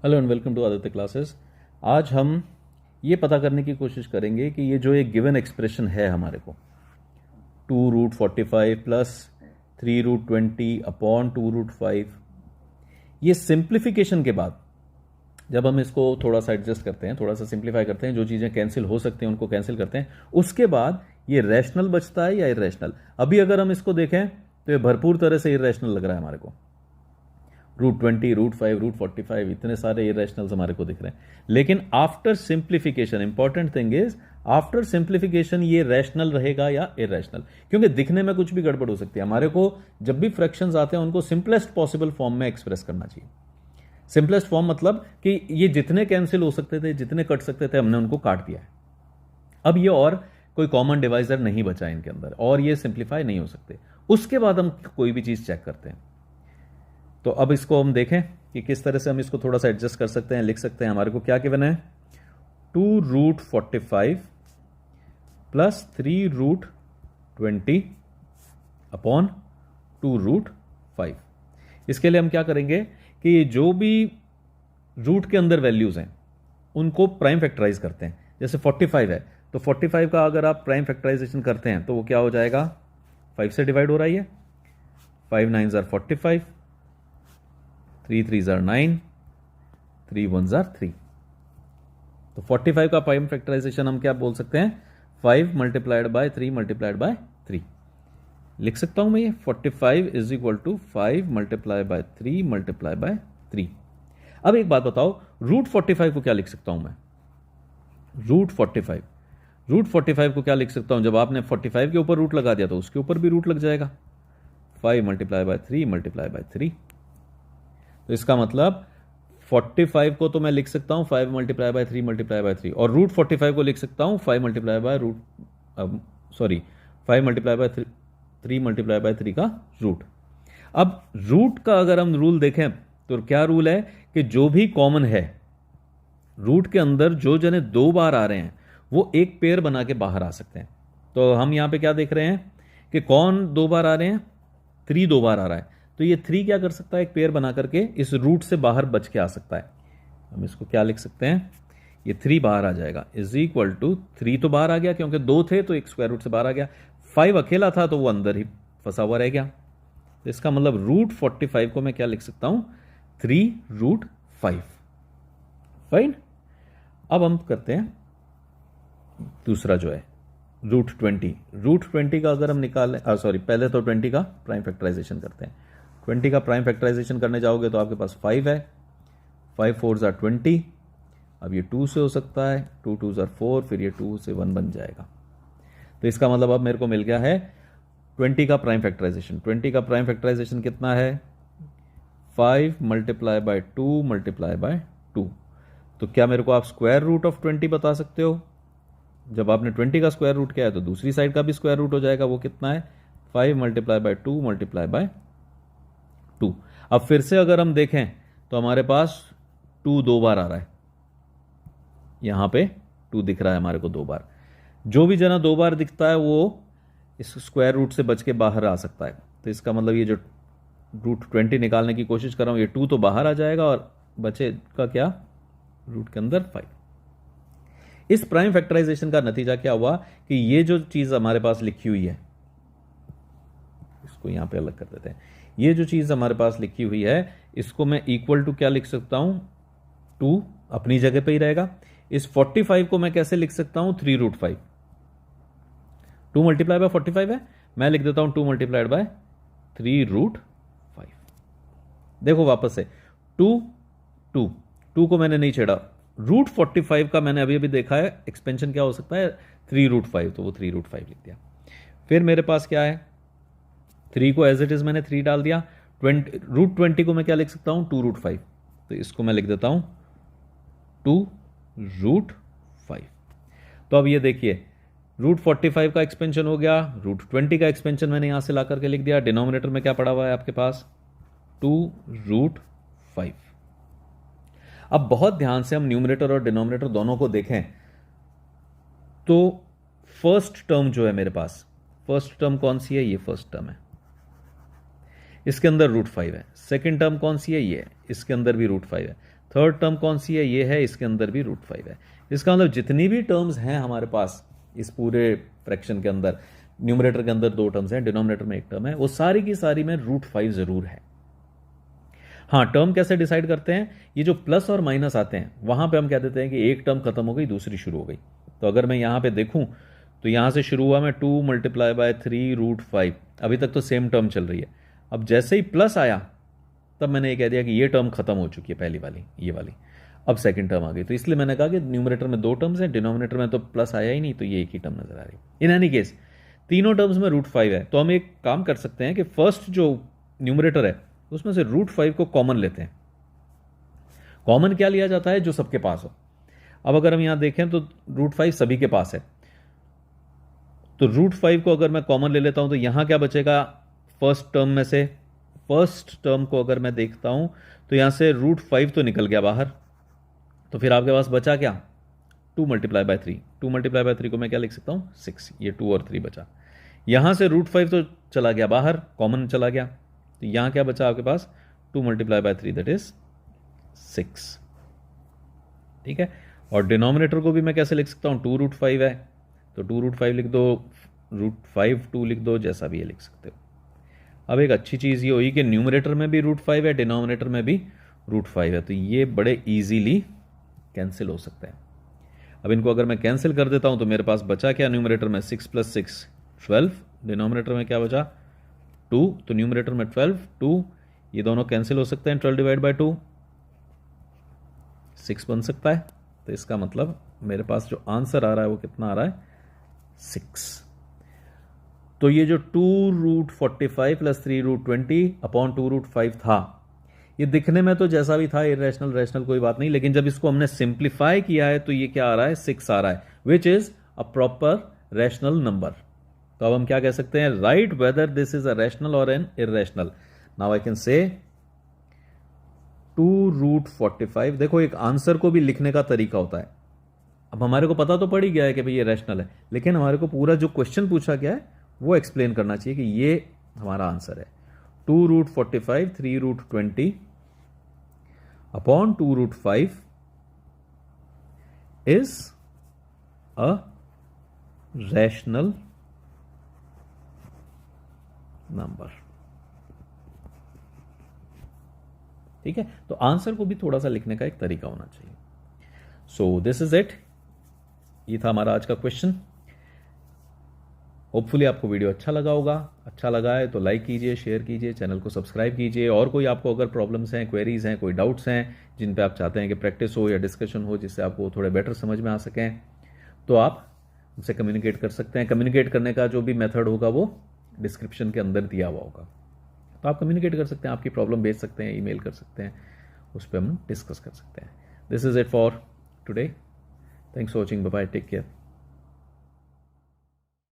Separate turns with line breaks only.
Hello and welcome to Aditya classes. आज हम ये पता करने की कोशिश करेंगे कि ये जो एक गिवन एक्सप्रेशन है हमारे को 2√45 प्लस 3√20 अपॉन 2√5, ये सिंप्लीफिकेशन के बाद जब हम इसको थोड़ा सा एडजस्ट करते हैं, थोड़ा सा सिंप्लीफाई करते हैं, जो चीज़ें कैंसिल हो सकती हैं उनको कैंसिल करते हैं, उसके बाद ये रैशनल बचता है या इरेशनल। अभी अगर हम इसको देखें तो ये भरपूर तरह से इरेशनल लग रहा है हमारे को। √20, √5, √45 इतने सारे इरेशनल्स हमारे को दिख रहे हैं, लेकिन after simplification, important thing is after simplification ये रैशनल रहेगा या इरेशनल, क्योंकि दिखने में कुछ भी गड़बड़ हो सकती है। हमारे को जब भी फ्रैक्शंस आते हैं उनको सिंपलेस्ट पॉसिबल फॉर्म में एक्सप्रेस करना चाहिए। सिंपलेस्ट फॉर्म मतलब कि ये जितने कैंसिल हो सकते थे, जितने कट सकते थे, हमने उनको काट दिया है। अब ये और कोई कॉमन डिवाइजर नहीं बचा इनके अंदर और ये सिंप्लीफाई नहीं हो सकते। उसके बाद हम कोई भी चीज चेक करते हैं। तो अब इसको हम देखें कि किस तरह से हम इसको थोड़ा सा एडजस्ट कर सकते हैं, लिख सकते हैं। हमारे को क्या गिवन है? 2√45 प्लस 3√20 अपॉन 2√5। इसके लिए हम क्या करेंगे कि जो भी रूट के अंदर वैल्यूज हैं उनको प्राइम फैक्टराइज करते हैं। जैसे 45 है तो 45 का अगर आप प्राइम फैक्टराइजेशन करते हैं तो वो क्या हो जाएगा? 5 से डिवाइड हो रहा है, 5 9 ज़ार 45, 3 3 ज़ार 9, 3 1 ज़ार 3। तो 45 का प्राइम फैक्टराइजेशन हम क्या बोल सकते हैं? 5 मल्टीप्लाइड बाय 3 मल्टीप्लाइड बाय 3 लिख सकता हूं मैं ये 45 is equal to 5 multiply by 3 multiply by 3। अब एक बात बताओ, √45 को क्या लिख सकता हूं मैं? √45 को क्या लिख सकता हूं? जब आपने 45 के ऊपर रूट लगा दिया तो उसके ऊपर भी रूट लग जाएगा। 5 मल्टीप्लाई बाय 3 मल्टीप्लाई बाय 3। तो इसका मतलब 45 को तो मैं लिख सकता हूं 5 मल्टीप्लाई बाय 3 मल्टीप्लाई बाय 3, और √45 को लिख सकता हूं 5 multiply bye 5 multiply by 3 multiply by 3 का रूट। अब रूट का अगर हम रूल देखें तो क्या रूल है कि जो भी कॉमन है रूट के अंदर, जो जने 2 बार आ रहे हैं वो एक पेयर बना के बाहर आ सकते हैं। तो हम यहां पे क्या देख रहे हैं कि कौन 2 बार आ रहे हैं? 3 2 बार आ रहा है, तो ये 3 क्या कर सकता है? एक पेयर बना करके इस रूट से बाहर बच के आ सकता है। हम इसको क्या लिख सकते हैं? ये 3 बाहर आ जाएगा इज इक्वल टू 3 तो बाहर आ गया क्योंकि 2 थे तो एक स्क्वायर रूट से बाहर आ गया। 5 अकेला था तो वो अंदर ही फंसा हुआ रह गया। तो इसका मतलब √45 को मैं क्या लिख सकता हूं? 3√5। फाइन। अब हम करते हैं दूसरा जो है √20। √20 का अगर हम निकालें, पहले तो 20 का प्राइम फैक्टराइजेशन करते हैं। 20 का प्राइम फैक्टराइजेशन करने जाओगे तो आपके पास 5 है, 5 4 ज़ार 20। अब ये 2 से हो सकता है, 2 2 ज़ार 4, फिर ये 2 से 1 बन जाएगा। तो इसका मतलब अब मेरे को मिल गया है 20 का प्राइम फैक्टराइजेशन। 20 का प्राइम फैक्टराइजेशन कितना है? 5 मल्टीप्लाई बाय 2 मल्टीप्लाई बाय 2। तो क्या मेरे को आप स्क्वायर रूट ऑफ 20 बता सकते हो? जब आपने 20 का स्क्वायर रूट किया है तो दूसरी साइड का भी स्क्वायर रूट हो जाएगा। वो कितना है? 5 मल्टीप्लाई बाय 2 मल्टीप्लाई बाय 2। अब फिर से अगर हम देखें तो हमारे पास 2 2 बार आ रहा है, यहां पे 2 दिख रहा है हमारे को 2 बार। जो भी जना 2 बार दिखता है वो इस स्क्वायर रूट से बच के बाहर आ सकता है। तो इसका मतलब ये जो √20 निकालने की कोशिश कर रहा हूं, ये 2 तो बाहर आ जाएगा और बचेगा क्या? रूट के अंदर 5। इस प्राइम फैक्टराइजेशन का नतीजा क्या हुआ कि ये जो चीज हमारे पास लिखी हुई है, इसको यहां पे अलग कर देते हैं। ये जो चीज हमारे पास लिखी हुई है इसको मैं इक्वल टू क्या लिख सकता हूं? 2 अपनी जगह पे ही रहेगा। इस 45 को मैं कैसे लिख सकता हूं? 3√5। 2 मल्टीप्लाई बाय 45 है, मैं लिख देता हूं 2 मल्टीप्लाइड बाय 3√5। देखो वापस से 2 को मैंने नहीं छेड़ा। √45 का मैंने अभी अभी देखा है एक्सपेंशन क्या हो सकता है? 3√5, तो वो 3√5 लिख दिया। फिर मेरे पास क्या है? 3 को एज इट इज मैंने 3 डाल दिया। √20 को मैं क्या लिख सकता हूं? 2√5, तो इसको मैं लिख देता हूं 2√5। तो अब ये देखिए √45 का एक्सपेंशन हो गया, √20 का एक्सपेंशन मैंने यहां से ला करके लिख दिया। डिनोमिनेटर में क्या पड़ा हुआ है आपके पास? 2√5। अब बहुत ध्यान से हम न्यूमरेटर और डिनोमिनेटर दोनों को देखें तो फर्स्ट टर्म जो है मेरे पास, फर्स्ट टर्म कौन सी है? ये फर्स्ट टर्म है। इसके अंदर √5 है। सेकेंड टर्म कौन सी है? ये, इसके अंदर भी √5 है। थर्ड टर्म कौन सी है, ये है, इसके अंदर भी √5 है। इसका मतलब जितनी भी टर्म्स हैं हमारे पास इस पूरे फ्रैक्शन के अंदर, न्यूमरेटर के अंदर 2 टर्म्स हैं, डिनोमिनेटर में 1 टर्म है, वो सारी की सारी में √5 जरूर है। हाँ, टर्म कैसे डिसाइड करते हैं, ये जो प्लस और माइनस आते हैं वहां पे हम कह देते हैं कि एक टर्म खत्म हो गई, दूसरी शुरू हो गई। तो अगर मैं यहां पे देखूं तो यहां से शुरू हुआ मैं 2 × 3 √5, अभी तक तो सेम टर्म चल रही है। अब जैसे ही प्लस आया तब मैंने ये कह दिया कि ये टर्म खत्म हो चुकी है, पहली वाली, ये वाली, अब सेकंड टर्म आ गई। तो इसलिए मैंने कहा कि न्यूमरेटर में 2 टर्म्स हैं, डिनोमिनेटर में तो प्लस आया ही नहीं, तो ये एक ही टर्म नजर आ रही है। इन एनी केस तीनों टर्म्स में √5 है, तो हम एक काम कर सकते हैं कि फर्स्ट जो न्यूमरेटर है उसमें से √5 को कॉमन लेते हैं। कॉमन क्या लिया जाता है, जो सबके पास हो। अब अगर हम यहां देखें तो √5 सभी के पास है, तो √5 को अगर मैं कॉमन ले लेता हूं तो यहां क्या बचेगा, फर्स्ट टर्म में से फर्स्ट टर्म को अगर मैं देखता हूं तो यहां से √5 तो निकल गया बाहर, तो फिर आपके पास बचा क्या, 2 × 3। 2 × 3 को मैं क्या लिख सकता हूं, 6। ये 2 और 3 बचा। यहां से √5 तो चला गया बाहर, कॉमन चला गया, तो यहां क्या बचा आपके पास, 2 × 3 दैट इज 6। ठीक है, और डिनोमिनेटर को भी मैं कैसे लिख सकता हूं, 2 √5 है, तो 2 √5 लिख दो, √5 2 लिख दो, जैसा भी ये लिख सकते हो। अब एक अच्छी चीज ये हुई कि न्यूमरेटर में भी √5 है, डिनोमिनेटर में भी √5 है, तो ये बड़े इजीली कैंसिल हो सकते हैं। अब इनको अगर मैं कैंसिल कर देता हूं तो मेरे पास बचा क्या, न्यूमरेटर में 6 + 6 12, डिनोमिनेटर में क्या बचा 2, तो न्यूमरेटर में 12 2, ये दोनों कैंसिल हो सकते हैं, 12 / 2 6 बन सकता है। तो इसका मतलब मेरे पास जो आंसर आ रहा है वो कितना आ रहा है, 6। तो ये जो 2 √45 + 3 √20 अपॉन 2 √5 था, ये दिखने में तो जैसा भी था इरेशनल रैशनल कोई बात नहीं, लेकिन जब इसको हमने सिंप्लीफाई किया है तो ये क्या आ रहा है, 6 आ रहा है, which is a proper rational number. तो अब हम क्या कह सकते हैं, right whether this is a rational और an irrational. Now I can say 2 √45। देखो एक आंसर को भी लिखने का तरीका होता है। अब हमारे को पता तो पड़ ही गया है कि भाई ये रैशनल है, लेकिन हमारे को पूरा जो क्वेश्चन पूछा गया है वो एक्सप्लेन करना चाहिए कि ये हमारा आंसर है। 2 √45 3 √20 upon 2 √5 is a rational number. ठीक है, तो आंसर को भी थोड़ा सा लिखने का एक तरीका होना चाहिए। सो दिस इज इट, ये था हमारा आज का क्वेश्चन। होपफुली आपको वीडियो अच्छा लगा होगा। अच्छा लगा है तो लाइक कीजिए, शेयर कीजिए, चैनल को सब्सक्राइब कीजिए। और कोई आपको अगर प्रॉब्लम्स हैं, क्वेरीज हैं, कोई डाउट्स हैं जिन पे आप चाहते हैं कि प्रैक्टिस हो या डिस्कशन हो, जिससे आपको थोड़े बेटर समझ में आ सकें, तो आप हमसे कम्युनिकेट कर सकते हैं। कम्युनिकेट करने का जो भी मेथड होगा वो डिस्क्रिप्शन के अंदर दिया हुआ होगा, तो आप कम्युनिकेट कर सकते हैं, आपकी प्रॉब्लम भेज सकते हैं, ईमेल कर सकते हैं, उस पर हम डिस्कस कर सकते हैं। This is it for today. Thanks for watching, bye bye, take care.